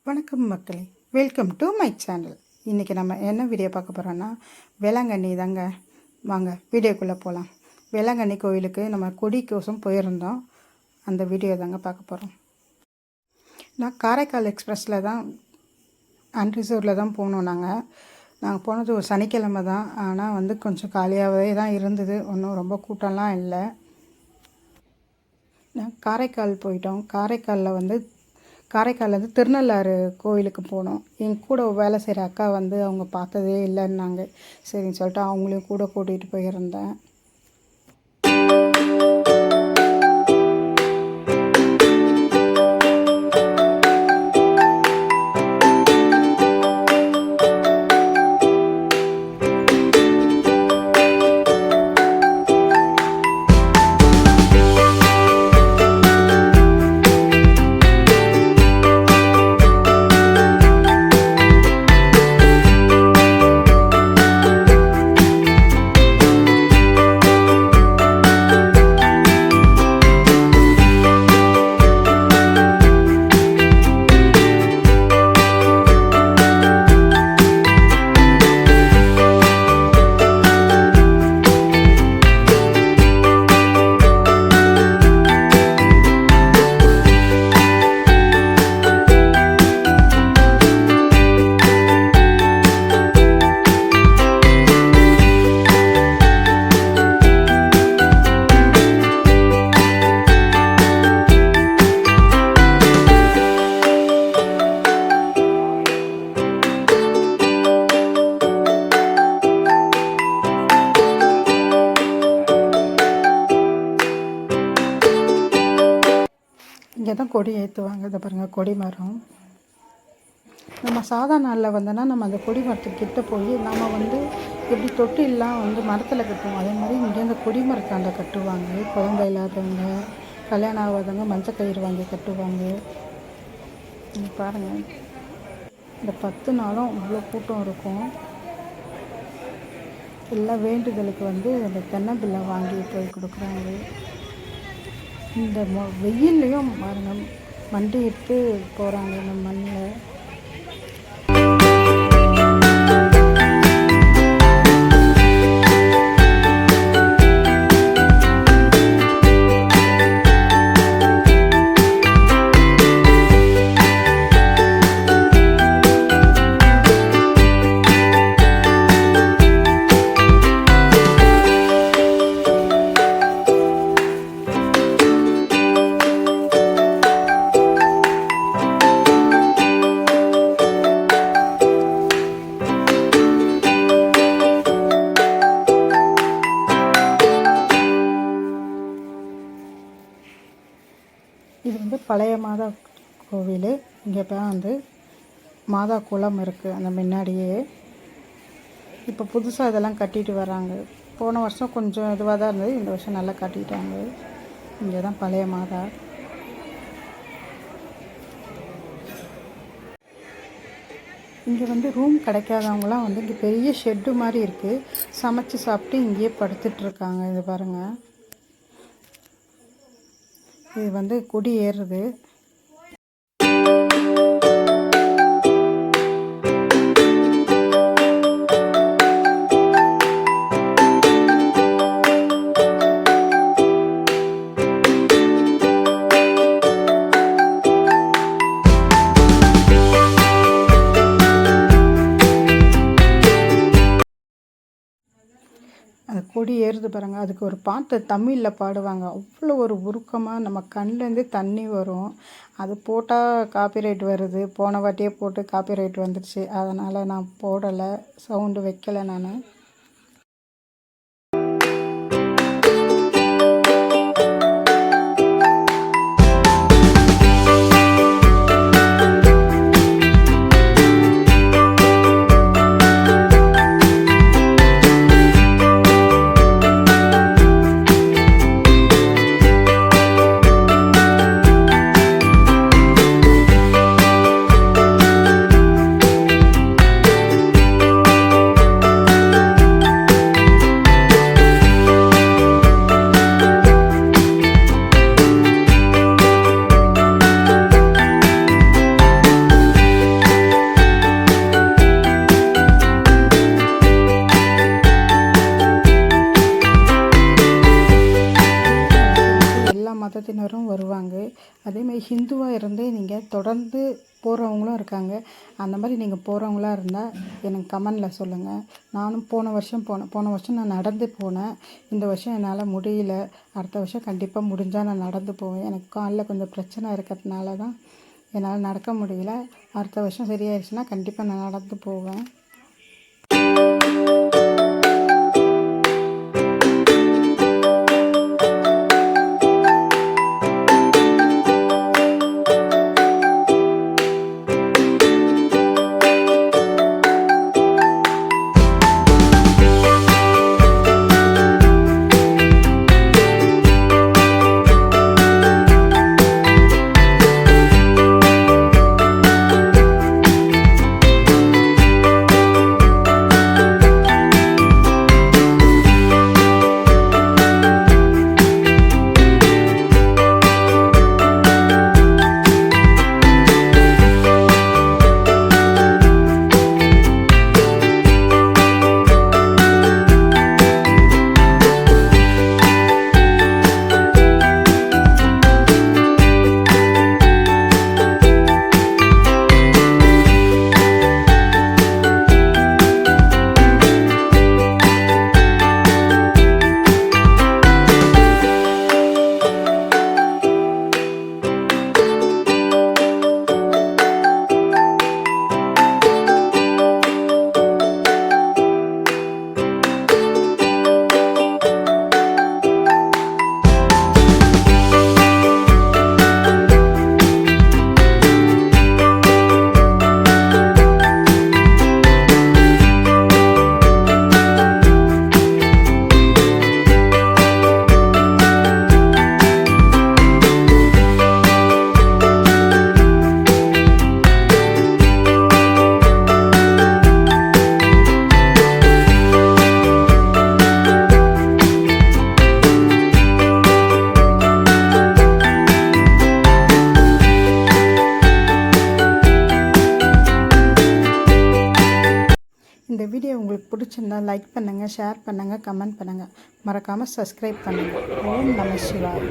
வணக்கம் மக்களே, welcome to my channel. இன்றைக்கி நம்ம என்ன வீடியோ பார்க்க போகிறோன்னா வேளாங்கண்ணி தாங்க. வாங்க வீடியோக்குள்ளே போகலாம். வேளாங்கண்ணி கோயிலுக்கு நம்ம கொடிக்கோசம் போயிருந்தோம். அந்த வீடியோ தாங்க பார்க்க போகிறோம். நான் காரைக்கால் எக்ஸ்பிரஸில் தான் அன்ரிசர்வில் தான் போனோம். நாங்கள் போனது ஒரு சனிக்கிழமை தான். ஆனால் கொஞ்சம் காலியாகவே தான் இருந்தது. ஒன்றும் ரொம்ப கூட்டம்லாம் இல்லை. நான் காரைக்கால் போயிட்டோம். காரைக்கால்லேருந்து திருநள்ளாறு கோயிலுக்கு போனோம். என் கூட வேலை செய்கிற அக்கா அவங்க பார்த்ததே இல்லைன்னாங்க. சரின்னு சொல்லிட்டு அவங்களையும் கூட கூட்டிகிட்டு போயிருந்தேன். இங்கே தான் கொடி ஏற்றுவாங்க. இதை பாருங்கள், கொடி மரம். நம்ம சாதா நாளில் வந்தோன்னா நம்ம அந்த கொடி மரத்துக்கிட்ட போய் நம்ம எப்படி தொட்டிலாம் மரத்தில் கட்டுவோம். அதே மாதிரி இங்கே அந்த கொடி மரத்தாண்ட கட்டுவாங்க. குழந்தை இல்லாதவங்க, கல்யாணம் ஆகாதவங்க மஞ்சள் கயிறு வாங்கி கட்டுவாங்க. பாருங்கள், இந்த 10 நாளும் இவ்வளோ கூட்டம் இருக்கும். எல்லாம் வேண்டுதலுக்கு அந்த தென்னம்பிள்ளை வாங்கி போய் கொடுக்குறாங்க. இந்த வெயில்லையும் பாருங்கள், மண்டி எடுத்து போகிறாங்க இந்த மண்ணில். இது பழைய மாதா கோவில். இங்கே தான் மாதா குளம் இருக்குது அந்த முன்னாடியே. இப்போ புதுசாக இதெல்லாம் கட்டிட்டு வராங்க. போன வருஷம் கொஞ்சம் இதுவாக தான் இருந்தது, இந்த வருஷம் நல்லா கட்டிட்டாங்க. இங்கே தான் பழைய மாதா. இங்கே ரூம் கிடைக்காதவங்களாம் இங்கே பெரிய ஷெட்டு மாதிரி இருக்குது. சமைச்சு சாப்பிட்டு இங்கேயே படுத்துட்ருக்காங்க. இது பாருங்கள், இது கொடி ஏறுறது. அந்த கொடி ஏறுது பாருங்கள். அதுக்கு ஒரு பாட்டு தமிழில் பாடுவாங்க. அவ்வளோ ஒரு உருக்கமாக நம்ம கண்லேருந்து தண்ணி வரும். அது போட்டால் காப்பிரைட் வருது. போன வாட்டியே போட்டு காப்பிரைட் வந்துடுச்சு. அதனால் நான் போடலை, சவுண்டு வைக்கலை நான். வருஷமும் வருவாங்க. அதேமாதிரி ஹிந்துவாக இருந்து நீங்கள் தொடர்ந்து போகிறவங்களும் இருக்காங்க. அந்த மாதிரி நீங்கள் போகிறவங்களா இருந்தால் எனக்கு கமெண்டில் சொல்லுங்கள். நானும் போன வருஷம் நான் நடந்து போனேன். இந்த வருஷம் என்னால் முடியல. அடுத்த வருஷம் கண்டிப்பாக முடிஞ்சால் நான் நடந்து போவேன். எனக்கு காலில் கொஞ்சம் பிரச்சனை இருக்கிறதுனால தான் என்னால் நடக்க முடியல. அடுத்த வருஷம் சரியாயிடுச்சுன்னா கண்டிப்பாக நான் நடந்து போவேன். இந்த வீடியோ உங்களுக்கு பிடிச்சிருந்தா லைக் பண்ணுங்கள், ஷேர் பண்ணுங்கள், கமெண்ட் பண்ணுங்கள். மறக்காமல் சப்ஸ்கிரைப் பண்ணுங்கள். ஓம் நம சிவாய்.